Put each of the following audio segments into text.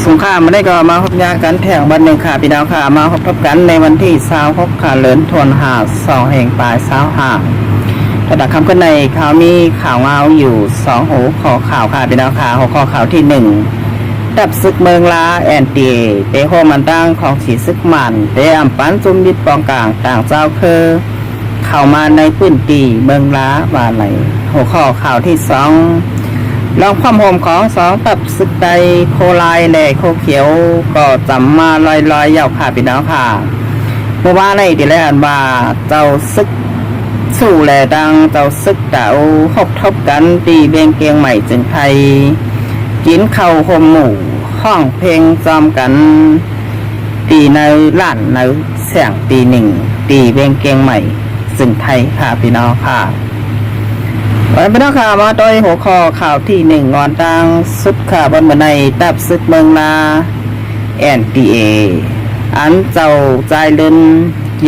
สงครามมาได้ก็มาพบยากันแถงวันหนึ่งค่ะพี่น้องค่ะมาพบกันในวันที่26ค่ะเลินทวนหา2แห่งปลาย25ระดับคำขึ้นในข่าวมีข่าวเงาอยู่2หัวข้อข่าวค่ะพี่น้องค่ะหัวข้อข่าวที่1ดับศึกเมืองลาแอนตีเตโฮมันตั้งของสีซึกมันเตอัมปันจุมยิดปองกลางต่างเจ้าคือเข้ามาในพื้นที่เมืองลาว่าไหนหัวข้อข่าวที่2ลองความโหมของ2ตับศึกใดโคลายแหล่โคเขียวก็จำมาลอยๆยาวค่ะพี่น้องค่ะเมื่อวานในที่แรกว่าเจ้าศึกสู่แหล่ดังเจ้าศึกเต่าหกทบกันตีเบงเกียงใหม่จึงไทยกินข้าวหมหมู่ห้องเพลงจอมกันตีในล้านในเสียงตีหนึ่งตีเบงเกียงใหม่จึงไทยค่ะพี่น้องค่ะวันเป็นข่าวมาโดยหัวข้อข่าวที่1งอนตังสุดข่าวบนบันไดตับซึกเมืองนาNPA อันเจ้าใจเลิน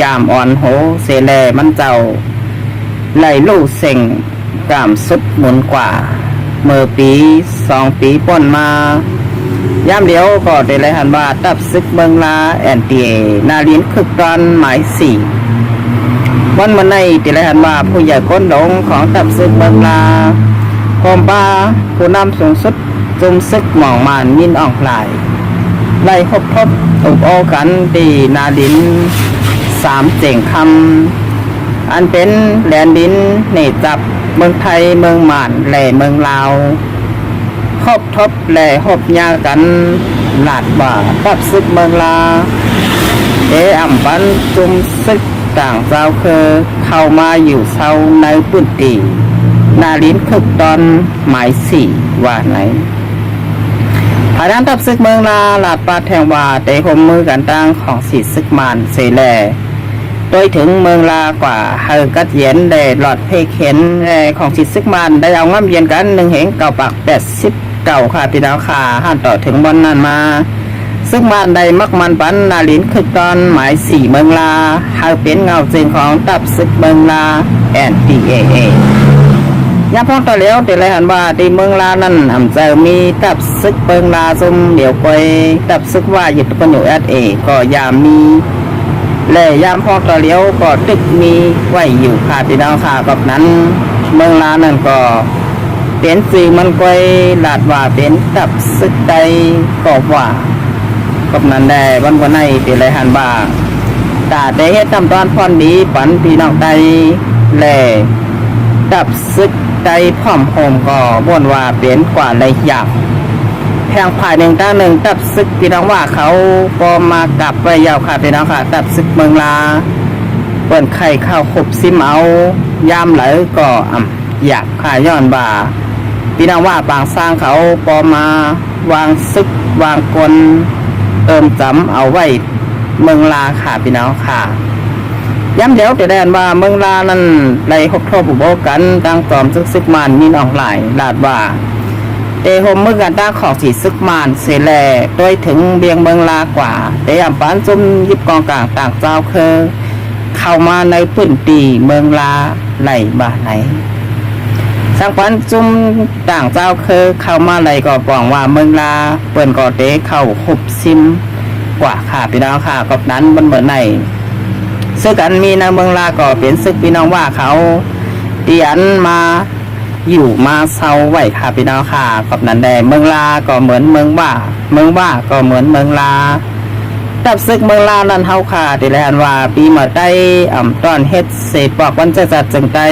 ยามอ่อนโหเสแลมันเจ้าไหลลู่เซ็งกามสุดหมุนกว่าเมื่อปี2ปีป่นมายามเดียวก็ได้เลยหันว่าตับซึกเมืองนาNPA นาลินคึกตอนหมาย4วันมันในติไรหันว่าผู้ใหญ่ก้นหลงของตับซึกเมืองลาโคมป้าผู้นำสูงสุดจุมซึกหมองมานมินอ่องพลายไล่พบอุบโอกันตีนาดิน3เจ๋งคำอันเป็นแดนดินเนจับเมืองไทยเมืองหมานแหล่เมืองลาวทบแหล่ยากันหลาดบ่าตับซึกเมืองลาอ่ำปันจุมซึกต่างเจ้าคือเข้ามาอยู่เศร้าในพื้นที่นาลิ้นคึกตอนหมาย4ว่าไหนภายด้านตับซึกเมืองลาลาดปาแทงว่าเตะหมมือกันตั้งของสีซึกมานเสแลโดยถึงเมืองลากว่าเฮอกัดเย็นได้หลอดเพเข็นของสีซึกมานได้เอาง่ำเย็นกัน1เหงเก่าปาก80เก่าค่ะพี่น้องค่ะห้านต่อถึงบนนั้นมาซึ่งบ้านใดมักมันปันนาลินคือตอนหมาย4เมืองลาหาเป็นเงาจึงของตับซึกเมืองลาNPA ยามพ้องต่อแล้วแต่ไรหันว่าที่เมืองลานั้นจะมีตับซึกเมืองลาซุมเดี๋ยวไปตับซึกว่าหยุดกันอยู่SAก็ยามมีและยามพ้องต่อแล้วก็ตึกมีไว้อยู่ค่ะพี่น้องค่ะกับนั้นเมืองลานั้นก็เป็นสื่อมันก้อยลาดว่าเป็นตับซึกใดก็ว่ากับนั้นได้วันวันไหนเป็นไรหันบ่าตาได้เฮ็ดทำตอนพรดีปันพี่น้องไตแหล่ดับซึกไตพร้อมโฮมก็บ่นว่าเป็นกว่าไรหยาบแพงภาย1ตั้ง1ดับซึกพี่น้องว่าเขาก็มากลับไปยาวค่ะพี่น้องค่ะดับซึกเมืองลาเปิ้นไข่ข้าวขบซิมเอายามไหลก็อยากขายย้อนบ่าพี่น้องว่าบางสร้างเขาปอมาวางซึกวางกลจำเอาไว้เมืองลาค่ะพี่น้องค่ะย้ำเดี๋ยวแต่แดนว่าเมืองลานั้นไรหกทบอุโบกันตั้งตอมซึกมันมีนองหลายลาดว่าเตโฮมเมื่อกันตั้งของสีซึกมันเสแลโดยถึงเบียงเมืองลากว่าแต่ยามปานจุ่มยิบกองกลางต่างเจ้าคือเข้ามาในพื้นที่เมืองลาไหลบ่าไหนสังปันจุ่มต่างเจ้าคือเข้ามาไหลก็บอกว่าเมืองลาเปิ่นก็เตะเข้าหุบซิมกว่าค่ะพี่น้องค่ะกับนั้นบนเมืองในซึ่งกันมีในเมืองลาก็เป็นซึกพี่น้องว่าเขาเตียนมาอยู่มาเศร้าไหวค่ะพี่น้องค่ะกับนั้นแดงเมืองลาก็เหมือนเมืองว่าก็เหมือนเมืองลาตับซึกเมืองลานั้นเฮาค่ะที่แลนว่าปีเมื่อได้ตอนเฮ็ดเศษปอกวันจะจัดจึงได้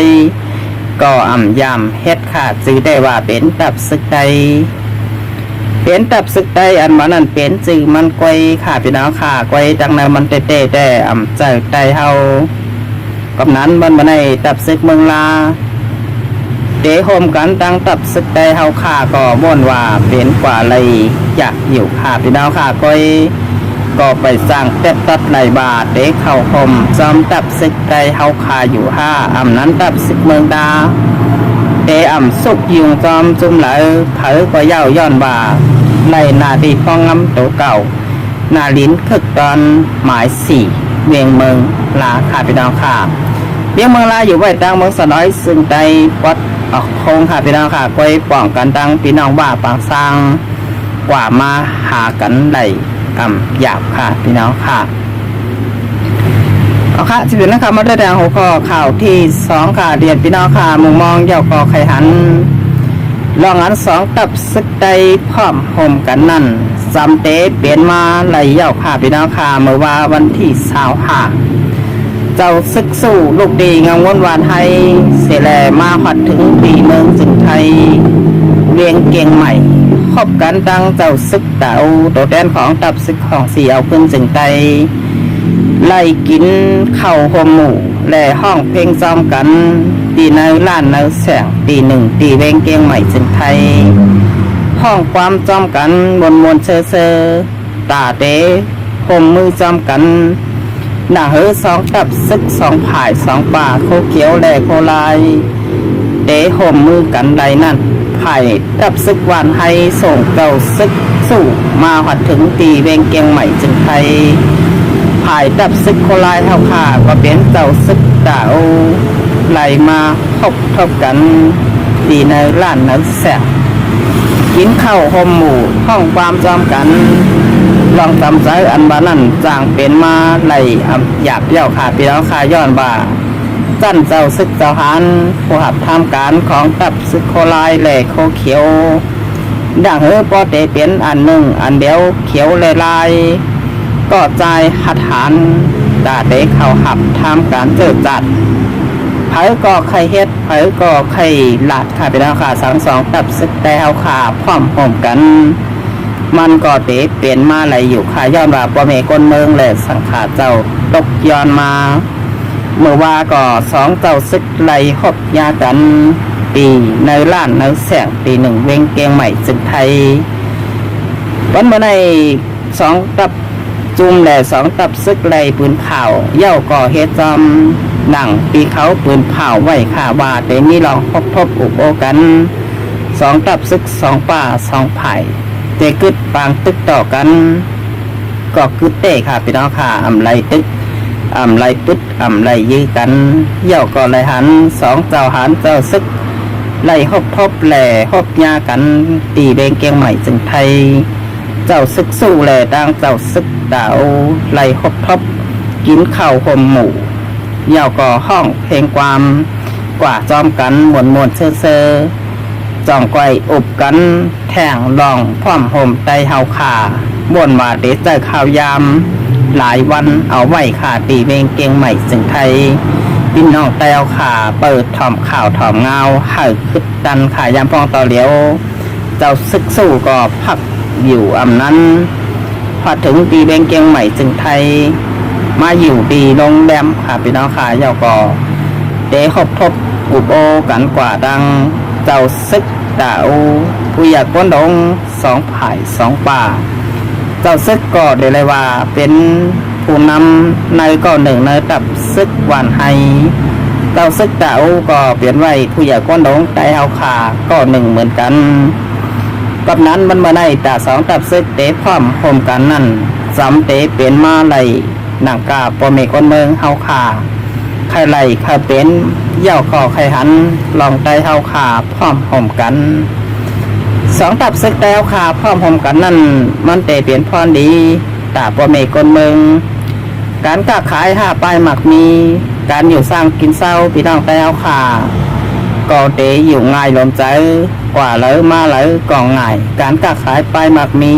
ก็ยำเฮ็ดค่ะจื้อได้ว่าเป็นตับซึกใดเป็นตับซึกใดอันมันนั่นเป็นจื้อมันก้อยค่ะพี่น้องค่ะก้อยจังนั้นมันเตะแต่เจอใจเฮากับนั้นมันมาในตับซึกเมืองลาเตะโฮมกันตั้งตับซึกใดเฮาค่ะก็บ่นว่าเป็นกว่าอะไรอยากอยู่ค่ะพี่น้องค่ะก้อยก็ไปสร้างเต็ดตัดไหลบาทเตะเข้าคมจอมตับซึกใดเฮาค่ะอยู่นั้นตับซึกเมืองดาเตะสุกยุงจอมจุ่มไหลเผอก็เย้าย้อนบ่าในนาดีฟองงำตัวเก่านาลิ้นคึกตอนหมาย4เวียงเมืองลาค่ะพี่น้องค่ะเวียงเมืองลาอยู่ไว้ตั้งเมืองสะน้อยซึ่งใจปัดออกโค้งค่ะพี่น้องค่ะก้อยป้องกันตั้งพี่น้องว่าปางสร้าง กว่ามาหากันได้หยาบค่ะพี่น้องค่ะเอาค่ะสิบนะครับมาได้แดงหัวข้อข่าวที่2ค่ะเรียนพี่น้องค่ะมุมมองเย่ากอไข่หันลองอัน2ตับซึกใดพร้อมห่มกันนั่นจำเตะเปลี่ยนมาไหลเย่าค่ะพี่น้องค่ะเมื่อว่าวันที่25เจ้าซึกสู้ลูกดีงามวนวานให้เสแลมาหัดถึงปีเมืองจึงไทยเวียงเกียงใหม่คบกันดังเจ้าซึกเต่าตัวแดนของตับซึกของสีเอาขึ้นจึงไทยไล่กินข้าวหอมหมูและห้องเพลงซ้อมกันตีในล้านในแสงตี1ตีเวียงเกียงใหม่จึงไทยห้องความจอมกันมวนเซอตาเตะหมมือจอมกันหน้าเหือ2ตับซึก2ผาย2ป่าโคเขียวและโคลายเตะหมมือกันใดนั่นผายตับซึกวานให้ส่งเจ้าซึกสู้มาหัดถึงตีเวียงเกียงใหม่จึงไทยผายตับซึกโคลายเท่าขาก็เป็นเจ้าซึกดาวไหลมาพบทบกันตีในล้านนั้นแสกกินข้าวหอมหมูห้องความจอมกันลองจำใจอันบานั่นจางเป็นมาไหลอยากเย้าขาพี่น้องขาย้อนบ่าจันเจ้าซึกเจ้าหานผู้หับทำการของตับซึกโคลายแหล่โคเขียวดังเฮอปอเตเปลี่ยนอันหนึ่งอันเดียวเขียวลายก็ใจหัดหานดาเตเข้าหับทำการเจอจัดเผยก็ไข่เฮ็ดเผยก็ไข่หลาดค่ะพี่น้องขา2ตับซึกแต่เอาขาพร้อมห่มกันมันก็เตะเปลี่ยนมาไหลอยู่ค่ะย้อนว่าปอเมก้นเมืองและสังขาเจ้าตกย้อนมาเมื่อว่าก็2เจ้าซึกไหลหบยากันปีในล้านในแสงปี1เวงเกียงใหม่จึงไทยวันเมื่อใน2ตับจุ่มและ2ตับซึกไหลปืนเผาเย่าก่อเฮ็ดจอมหนังปีเขาปืนเผาไว้ค่ะว่าแต่มีลองพบอุบโอกัน2ตับซึก2ป่า2ไผ่เตกึดปางตึกต่อกันก็กึดเตะค่ะพี่น้องค่ะไหลตึกไหลปึ๊ดไหลยื้อกันเย่าก็ไหลหัน2เจ้าหันเจ้าซึกไหลพบแหล่หบยากันตีเบงเกียงใหม่จึงไทยเจ้าซึกสู้แหล่ดังเจ้าซึกดาวไหลพบกินข้าวหอมหมูเย่าก็ห้องเพลงความกว่าจอมกันมวนเซอจ่องไกวอุบกันแท่งลองพร้อมห่มไตเฮาขาบ่นว่าเดชเจอข่าวยามหลายวันเอาไว้ขาตีเวงเกียงใหม่จึงไทยพี่น้องไตเอาขาเปิดถ่อมข่าวถ่อมเงาให้คึดดันขายามพองต่อเหลียวเจ้าซึกสู้ก็พักอยู่นั้นพอถึงตีเวงเกียงใหม่จึงไทยมาอยู่ดีโรงแรมค่ะพี่น้องขาเจ้าก็เดชทบอุบโอกันกว่าดังเจ้าซึกดาวผู้อยากก้นดง2ผาย2ป่าเจ้าซึกก็ได้เลยว่าเป็นผู้นำในก็1ในตับซึกหวานให้เจ้าซึกดาวก็เปลี่ยนไว้ผู้อยากก้นดงไตเฮาขาก็1เหมือนกันกับนั้นมันมาได้แต่2ตับซึกเตะพร้อมห่มกันนั่นจำเตะเปลี่ยนมาไหลหนังกาปอเมก้นเมืองเฮาขาใครไหลใครเป็นเย่าคอใครหันลองไตเฮาขาพร้อมห่มกัน2ตับซึกแต่เฮาขาพร้อมห่มกันนั่นมันเตะเปลี่ยนพรดีตาปอเมก้นเมืองการค้าขาย5ปลายหมักมีการอยู่สร้างกินเศร้าพี่น้องแต่เฮาขาก็เตะอยู่ง่ายลมใจกว่าเลยมาเลยก็ง่ายการค้าขายปลายหมักมี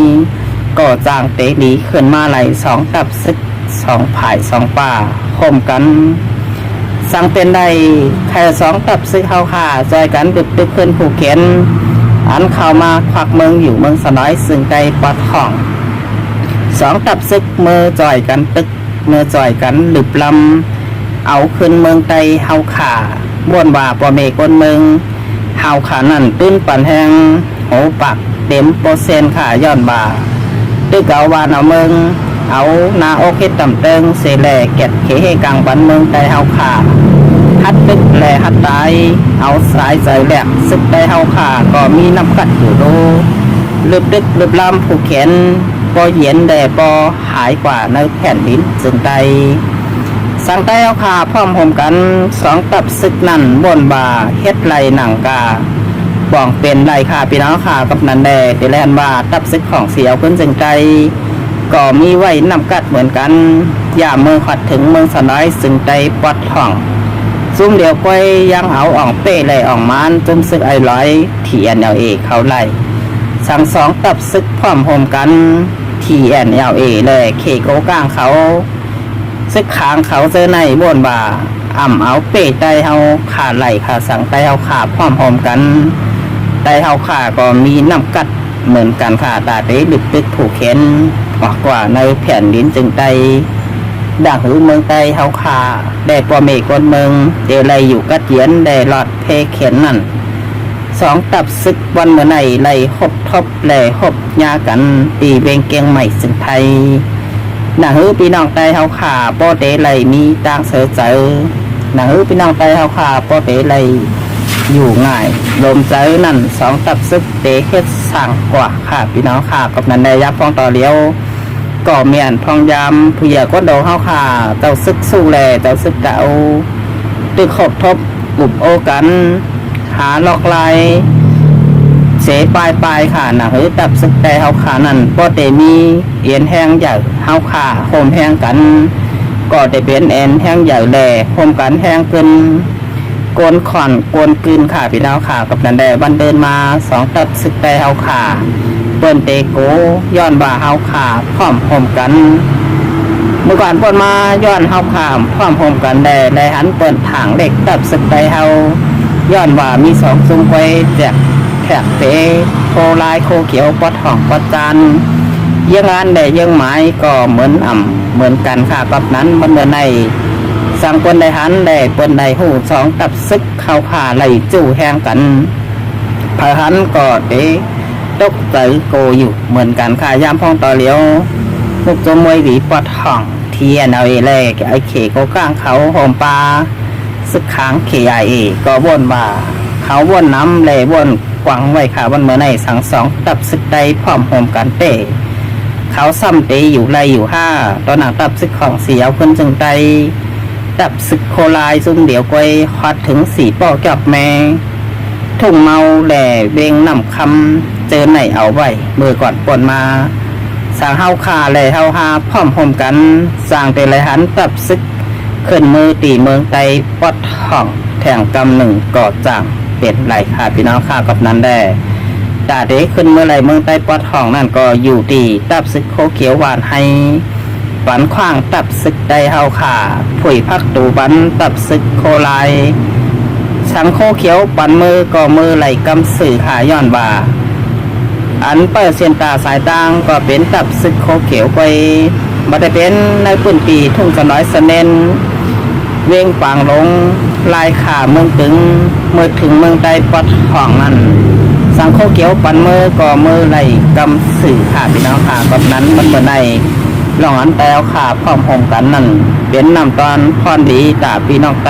ก็จางเตะดีขึ้นมาไหล2ตับซึก2ผาย2ป่าห่มกันสั่งเป็นได้แค่2ตับซึกเฮาขาจอยกันตึกขึ้นผูกเข็นอันเข้ามาควักเมืองอยู่เมืองสน้อยซึ่งไกลปอดของ2ตับซึกเมื่อจอยกันตึกเมื่อจอยกันหลึบลำเอาขึ้นเมืองไตเฮาขาบ้วนว่าปอเมก้นเมืองเฮาขานั่นตื้นปั่นแหงโหปักเต็มโปเซนขาย้อนบ่าตึกเอาวานเอาเมืองเอานาโอเคต่ำเติงเสแลเก็ดเขให้กลางบันเมืองไตเฮาขาฮัดตึกแลฮัดตายเอาสายใจแหลกซึกไตเฮาขาก็มีน้ำกัดอยู่ดูลึบดึกลึบลำผูกแขนปอเย็นแด่ปอหายกว่าในแผ่นดินจึงไตสั่งไตเฮาขาพร้อมห่มกัน2ตับซึกนั่นบนบ่าเฮ็ดไหลหนังกา ป่องเป็นไรค่ะพี่น้องค่ะกับนันแดเดแลนว่าตับซึกของเสียวขึ้นจึงใจก็มีไว้นำกัดเหมือนกันอย่าเมืองขัดถึงเมืองสน้อยซึ่งใจปอดท่องซุ่มเดียวก้อยยังเอาอ่องเป้เลยอ่องมานจุ่มซึกไอ้ร้อยTNLAเขาไล่สั่งสองตับซึกพร้อมโฮมกัน TNLA เลยเคโกก้างเขาซึกขางเขาเจอในบ่นบ่าเอาเป้ไตเฮาขาไหลขาสั่งไตเฮาขาพร้อมโฮมกันไตเฮาขาก็มีน้ำกัดเหมือนกันค่ะตาเตดึกตึกผูกเข็นกว่าในแผ่นดินจึงไตด่างหือเมืองไตเฮาขาได้ปอเมกนเมืองเดลัยอยู่กัดเยียนได้หลอดเพเข็นนั่นสองตับซึกวันเมื่อไหนไล่หบทบแหล่หบยากันปีเวงเกียงใหม่สึงไทยหนังหือพี่น้องไตเฮาขาปอเตไลมีต่างเสือเจอหนังหือพี่น้องไตเฮาขาปอเตไลอยู่ง่ายลมเจอนั่นสองตับซึกเตเฮ็ดสั่งกว่าค่ะพี่น้องขากับนันได้ยับฟองต่อเลี้ยวก่อเมียนพองยามผู้ใหญ่ก็โดเฮาขาเจ้าซึกสู้แลเจ้าซึกเก่าตึกขบทบอุบโอกันหาลอกลายเสปลายค่ะหนังหือตับซึกแต่เฮาขานั่นปอเตมีเอียนแห้งใหญ่เฮาขาโฮมแห้งกันก็ได้เป็นแอนแห้งใหญ่แหล่โฮมกันแห้งเกินโกนขอนโกนกลืนขาพี่น้องขากับนันแดบันเดินมาสองตับซึกแต่เฮาขาเปิ้นเตโกย้อนบ่าเฮาขาพร้อมโฮมกันเมื่อก่อนเปิ้นมาย้อนเฮาขาพร้อมโฮมกันได้หันเปิ้นถางเล็กตับซึกแต่เฮาย้อนว่ามีสองซุ้มไว้แจกแขกเตโคลายโคเขียวปอดห่องปอดจานยังงานได้ยังหมายก็เหมือนเหมือนกันค่ะกับนั้นมันเดินในสั่งคนได้หันได้เปิ้นได้หูสองตับซึกเข้าผ่าไหลจู่แห้งกันพาหันก็เตตกใจโกอยู่เหมือนกันค่ะยามพ้องต่อเลี้ยวลูกจมวยหวีปอดห่องTNLAแลกไอเคโกก้างเขาโฮมปลาซึกค้างKIAก็วนว่าเขาวนน้ำเลยวนกวางไว้ค่ะวันเมื่อในสั่งสองตับซึกใดพร้อมโฮมกันเต้เขาซ้ำเตอยู่ไรอยู่ห้าตอนหนังตับซึกของเสียวขึ้นจึงไตตับซึกโคลายซุ่มเดี๋ยวก้อยควัดถึงสีป้อเกับแมงทุ่งเมาแหล่เบงนำคำเจอไหนเอาไว้เมื่อก่อนปนมาสั่งเฮาคาแหล่เฮาหาพร้อมโฮมกันสั่งเตไรหันตับซึกขึ้นมือตีเมืองไตปอดห่องแทงกำหนึ่งก่อจ่างเป็นไหลค่ะพี่น้องค่ะกับนั้นได้ตาเด็กขึ้นเมื่อไหร่เมืองไตปอดห่องนั่นก็อยู่ตีตับซึกโคเขียวหวานให้ปันขว้างตับซึกได้เฮาขาผุยพักตูบันตับซึกโคลายสังโคเขียวปันมือก็มือไหลกำสื่อขาย้อนบ่าอันเปิดเสียนตาสายต่างก็เป็นตับซึกโคเขียวไปมาได้เป็นในปืนปีทุ่งสน้อยสเนนเว้งปางลงลายขาเมืองตึงเมื่อถึงเมืองใต้ปอดห่องนั่นสังโคเขียวปันมือก็มือไหลกำสื่อขาพี่น้องขาแบบนั้นมันเมื่อในลองอันแตวขาพร้อมโฮมกันนั่นเป็นนำตอนพรดีตาพี่น้องไต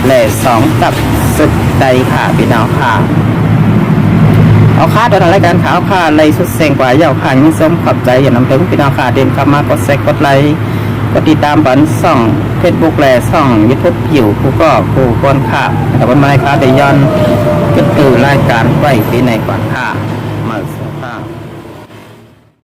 แหล่สองตับสุดไตขาพี่น้องขาเอาค่าโดยทางรายการข่าวค่าเลยสุดเสียงกว่าเย่าค่ายิ่งส้มขอบใจอย่านำถึงพี่น้องขาเด่นเข้ามากดแซกกดไลค์กดติดตามบันส่องเฟซบุ๊กแหล่ส่องยูทูบอยู่คู่ก็คู่ก้นค่ะแต่วันนี้ค่ะเดี๋ยวย้อนก็คือรายการไว้ปีในก่อนค่ะ